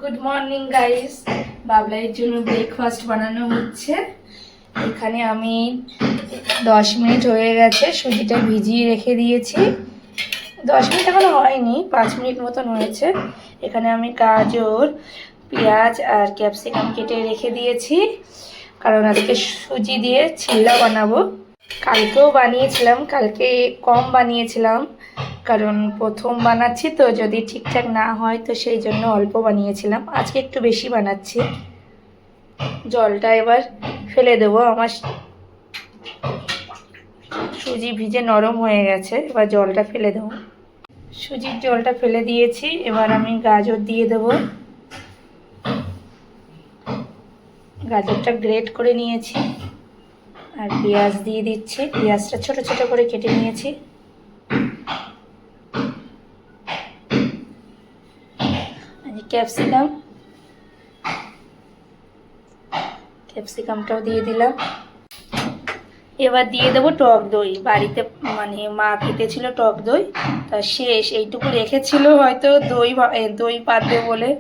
Good morning guys. বাবলাইয়ের জন্য breakfast বানানো হচ্ছে। এখানে আমি 10 মিনিট হয়ে গেছে, সুজিটা ভিজিয়ে রেখে দিয়েছি। 10 মিনিট এখনো হয়নি, 5 মিনিট মতন হয়েছে। এখানে আমি গাজর, পেঁয়াজ আর ক্যাপসিকাম কেটে রেখে দিয়েছি, কারণ আজকে সুজি দিয়ে চিল্লা বানাবো। কালকেও বানিয়েছিলাম, কালকে কম বানিয়েছিলাম, কারণ প্রথম বানাচ্ছি তো, যদি ঠিকঠাক না হয় তো সেই জন্য অল্প বানিয়েছিলাম। আজকে একটু বেশি বানাচ্ছি। জলটা এবার ফেলে দেবো। আমার সুজি ভিজে নরম হয়ে গেছে, এবার জলটা ফেলে দেবো। সুজির জলটা ফেলে দিয়েছি, এবার আমি গাজর দিয়ে দেবো। গাজরটা গ্রেট করে নিয়েছি, আর পেঁয়াজ দিয়ে দিচ্ছি। পেঁয়াজটা ছোট ছোট করে কেটে নিয়েছি। ক্যাপসিকামটাও দিয়ে দিলাম। এবার দিয়ে দেবো টক দই। বাড়িতে মানে মা কেটেছিল টক দই, তা শেষ এইটুকু রেখেছিল, হয়তো দই পাতবে বলে,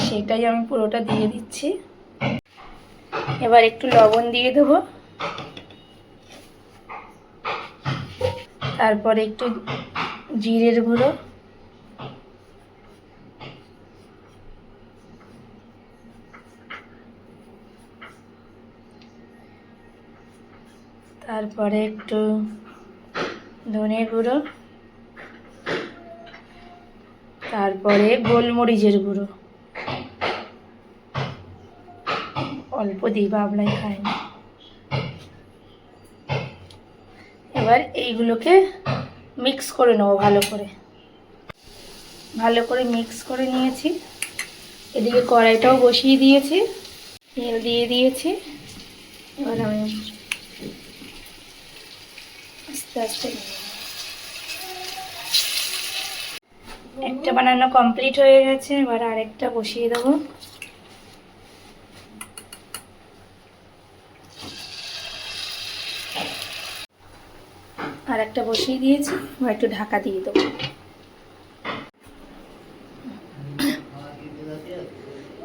সেটাই আমি পুরোটা দিয়ে দিচ্ছি। এবার একটু লবণ দিয়ে দেবো, তারপরে একটু জিরের গুঁড়ো, তারপরে একটু ধনে গুঁড়ো, তারপরে গোলমরিচের গুঁড়ো। অল্প দিই, বাবলাই খায় না। এবার এইগুলোকে মিক্স করে নেবো ভালো করে মিক্স করে নিয়েছি। এদিকে কড়াইটাও বসিয়ে দিয়েছি, তেল দিয়ে দিয়েছি। এবার আমি আস্তে আস্তে একটা বানানো কমপ্লিট হয়ে গেছে, এবার আরেকটা বসিয়ে দেবো। আর একটা বসিয়ে দিয়েছি, এবার একটু ঢাকা দিয়ে দেবো।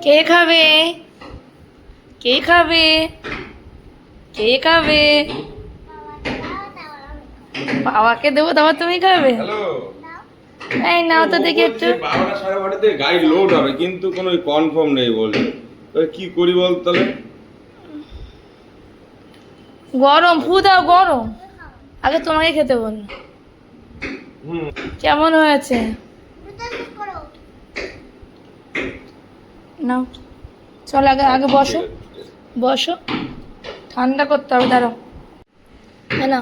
কে খাবে? কে খাবে? কে খাবে? বাবাকে দেবো, তারপর তুমি খাবে? এই নাও তো দেখি একটু। 12টা 12:30 থেকে গাড়ি লোড হবে, কিন্তু কোনো কনফার্ম নেই বলে। কি করি বল তাহলে? গরম ফু দাও, গরম। আগে তোমাকে খেতে বল। কেমন হয়েছে? নাও, চল আগে আগে বসো, বসো, ঠান্ডা করতে হবে, দাঁড়াও। না,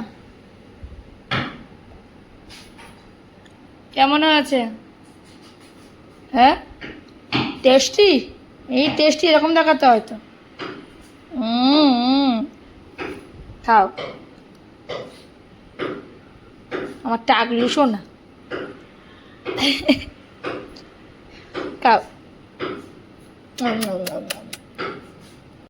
কেমন হয়েছে? হ্যাঁ, টেস্টি। এই টেস্টি এরকম দেখাতে হয়তো। খাও, আমার টাকলু শোনা। খাও।